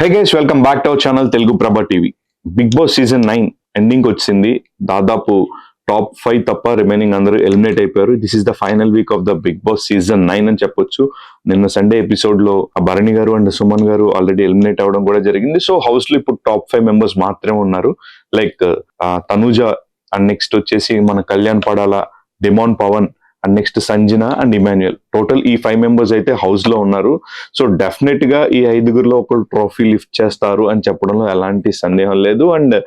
Hey guys, welcome back to our channel Telugu Prabha TV. Bigg Boss season 9 ending వచ్చింది. దాదాపు top 5 తప్ప remaining అందరూ eliminate అయిపోయారు. This is the final week of the Bigg Boss season 9 అని చెప్పొచ్చు. నిన్న Sunday episode లో భరణి గారు అండ్ సుమన్ గారు ఆల్రెడీ ఎలిమినేట్ అవ్వడం కూడా జరిగింది. సో హౌస్ లో ఇప్పుడు టాప్ 5 మెంబర్స్ మాత్రమే ఉన్నారు. లైక్ తనుజ అండ్ నెక్స్ట్ వచ్చేసి మన Kalyan Padala, Demon Pavan and next Sanjana and Emmanuel. Total ఈ 5 మెంబర్స్ అయితే హౌస్ లో ఉన్నారు. సో డెఫినెట్ గా ఈ 5గురిలో ఒకరు ట్రోఫీ లిఫ్ట్ చేస్తారు అని చెప్పడంలో ఎలాంటి సందేహం లేదు. అండ్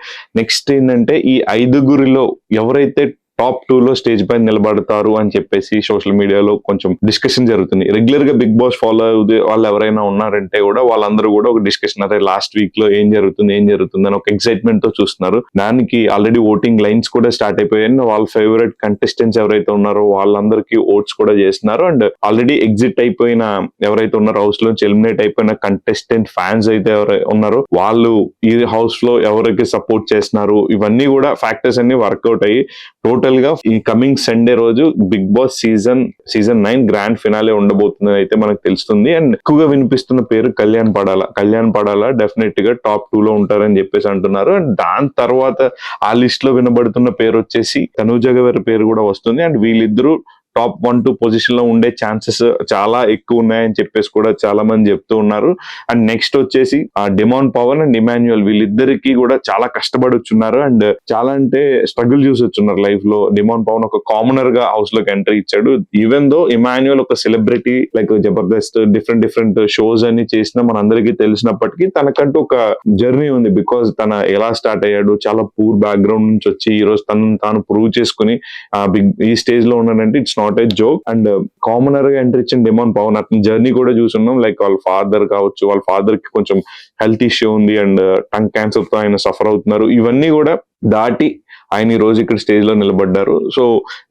నెక్స్ట్ ఏంటంటే ఈ 5గురిలో ఎవరైతే టాప్ 2లో స్టేజ్ పైన నిలబడతారు అని చెప్పేసి సోషల్ మీడియాలో కొంచెం డిస్కషన్ జరుగుతుంది. రెగ్యులర్ గా బిగ్ బాస్ ఫాలో అవుతే వాళ్ళు ఎవరైనా ఉన్నారంటే కూడా వాళ్ళందరూ కూడా ఒక డిస్కషన్, అదే లాస్ట్ వీక్ లో ఏం జరుగుతుంది అని ఒక ఎక్సైట్మెంట్ తో చూస్తున్నారు. దానికి ఆల్రెడీ ఓటింగ్ లైన్స్ కూడా స్టార్ట్ అయిపోయాయి. వాళ్ళ ఫేవరెట్ కంటెస్టెంట్స్ ఎవరైతే ఉన్నారో వాళ్ళందరికీ ఓట్స్ కూడా చేస్తున్నారు. అండ్ ఆల్రెడీ ఎగ్జిట్ అయిపోయిన ఎవరైతే ఉన్నారో, హౌస్ లోంచి ఎలిమినేట్ అయిపోయిన కంటెస్టెంట్ ఫ్యాన్స్ అయితే ఎవరైతే ఉన్నారో వాళ్ళు ఈ హౌస్ లో ఎవరికి సపోర్ట్ చేస్తున్నారు, ఇవన్నీ కూడా ఫ్యాక్టర్స్ అన్ని వర్కౌట్ అయ్యి టోటల్ గా ఈ కమింగ్ సండే రోజు Big Boss season 9 grand finale ఉండబోతుంది అయితే మనకు తెలుస్తుంది. అండ్ ఎక్కువగా వినిపిస్తున్న పేరు కళ్యాణ్ పడాల డెఫినెట్ గా టాప్ 2లో ఉంటారని చెప్పేసి అంటున్నారు. అండ్ దాని తర్వాత ఆ లిస్ట్ లో వినబడుతున్న పేరు వచ్చేసి తనూజ గారి పేరు కూడా వస్తుంది. అండ్ వీళ్ళిద్దరూ టాప్ 1-2 పొజిషన్ లో ఉండే ఛాన్సెస్ చాలా ఎక్కువ ఉన్నాయని చెప్పేసి కూడా చాలా మంది చెప్తూ ఉన్నారు. అండ్ నెక్స్ట్ వచ్చేసి డిమాన్ పవన్ అండ్ ఇమాన్యుయల్, వీళ్ళిద్దరికి కూడా చాలా కష్టపడి వచ్చున్నారు. అండ్ చాలా అంటే స్ట్రగుల్ చూసి వచ్చున్నారు లైఫ్ లో. డిమాన్ పవన్ ఒక కామనర్ గా హౌస్ లోకి ఎంట్రీ ఇచ్చాడు. ఈవెన్ దో ఇమాన్యుయల్ ఒక celebrity, like Jabardasth different shows అన్ని చేసినా మనందరికీ తెలిసినప్పటికీ తనకంటూ ఒక జర్నీ ఉంది. బికాస్ తన ఎలా స్టార్ట్ అయ్యాడు, చాలా పూర్ బ్యాక్గ్రౌండ్ నుంచి వచ్చి ఈ రోజు తాను ప్రూవ్ చేసుకుని ఈ స్టేజ్ లో ఉన్నాడంటే it's not a joke. And commoner గా ఎంట్రీ ఇచ్చిన డిమాన్ పవన్ అతని జర్నీ కూడా చూస్తున్నాం. లైక్ వాళ్ళ ఫాదర్ కావచ్చు, వాళ్ళ ఫాదర్ కి కొంచెం హెల్త్ ఇష్యూ ఉంది అండ్ టంగ్ క్యాన్సర్ తో ఆయన సఫర్ అవుతున్నారు. ఇవన్నీ కూడా దాటి ఆయన ఈ రోజు ఇక్కడ స్టేజ్ లో నిలబడ్డారు. సో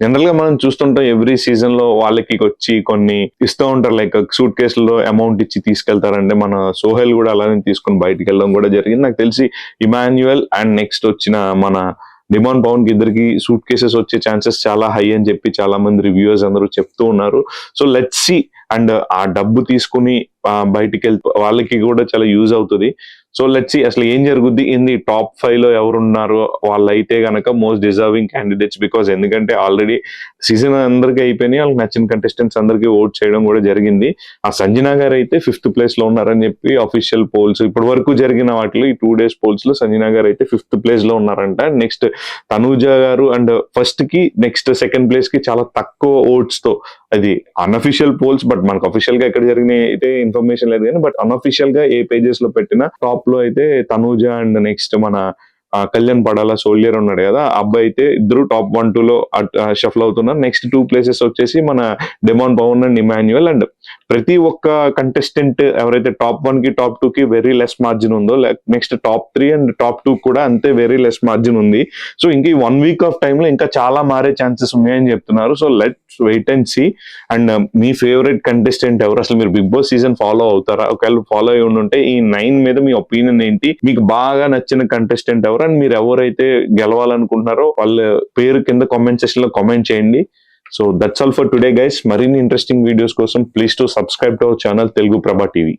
జనరల్ గా మనం చూస్తుంటాం ఎవ్రీ సీజన్ లో వాళ్ళకి వచ్చి కొన్ని ఇస్తూ ఉంటారు, లైక్ సూట్ కేసులో అమౌంట్ ఇచ్చి తీసుకెళ్తారంటే మన సోహెల్ కూడా అలానే తీసుకుని బయటికి వెళ్ళడం కూడా జరిగింది. నాకు తెలిసి ఇమాన్యుయల్ అండ్ నెక్స్ట్ వచ్చిన మన డిమాన్ పవన్ కి ఇద్దరికి సూట్ కేసెస్ వచ్చే ఛాన్సెస్ చాలా హై అని చెప్పి చాలా మంది రివ్యూవర్స్ అందరూ చెప్తూ ఉన్నారు. So let's see. అండ్ ఆ డబ్బు తీసుకుని బయటికి వెళ్తూ వాళ్ళకి కూడా చాలా యూజ్ అవుతుంది. సో లెట్స్ సి అసలు ఏం జరుగుద్ది. ఇన్ ది టాప్ 5లో ఎవరున్నారు వాళ్ళైతే గనక మోస్ట్ డిజర్వింగ్ క్యాండిడేట్స్. బికాస్ ఎందుకంటే ఆల్రెడీ సీజన్ అందరికీ అయిపోయినాయి, వాళ్ళకి నచ్చిన కంటెస్టెంట్స్ అందరికీ ఓట్ చేయడం కూడా జరిగింది. ఆ సంజన గారు అయితే 5th ప్లేస్ లో ఉన్నారని చెప్పి అఫీషియల్ పోల్స్ ఇప్పటి వరకు జరిగిన వాటిలో ఈ 2 days పోల్స్ లో సంజన గారు అయితే 5th ప్లేస్ లో ఉన్నారంట. నెక్స్ట్ తనూజ గారు అండ్ ఫస్ట్ కి నెక్స్ట్ సెకండ్ ప్లేస్ కి చాలా తక్కువ ఓట్స్ తో, అది అన్అఫీషియల్ పోల్స్, బట్ మనకు అఫీషియల్ గా ఎక్కడ జరిగిన అయితే ఇన్ఫర్మేషన్ లేదు కానీ, బట్ అన్అఫీషియల్ గా ఏ పేజెస్ లో పెట్టినా టాప్ లో అయితే తనూజ అండ్ నెక్స్ట్ మన కళ్యాణ్ పడాల సోల్జర్ ఉన్నాడు కదా, అబ్బాయి అయితే ఇద్దరు టాప్ 1-2లో షఫల్ అవుతున్నారు. నెక్స్ట్ 2 places వచ్చేసి మన డిమాన్ పవన్ అండ్ ఇమాన్యుయల్. అండ్ ప్రతి ఒక్క కంటెస్టెంట్ ఎవరైతే టాప్ 1 కి టాప్ 2 కి వెరీ లెస్ మార్జిన్ ఉందో, నెక్స్ట్ టాప్ 3 అండ్ టాప్ 2 కూడా అంతే వెరీ లెస్ మార్జిన్ ఉంది. సో ఇంక ఈ 1 week ఆఫ్ టైమ్ లో ఇంకా చాలా మారే ఛాన్సెస్ ఉన్నాయని చెప్తున్నారు. So let's wait and see. And మీ ఫేవరెట్ కంటెస్టెంట్ ఎవరు, అసలు మీరు బిగ్ బాస్ సీజన్ ఫాలో అవుతారా? ఒకవేళ ఫాలో అయి ఉంటే ఈ 9 మీద మీ ఒపీనియన్ ఏంటి? మీకు బాగా నచ్చిన కంటెస్టెంట్ ఎవరు? అండ్ మీరు ఎవరైతే గెలవాలనుకుంటున్నారో వాళ్ళ పేరు కింద కామెంట్ సెక్షన్ లో కామెంట్ చేయండి. So that's all for today guys. మరిన్ని ఇంట్రెస్టింగ్ వీడియోస్ కోసం please to subscribe to our channel Telugu Prabha TV.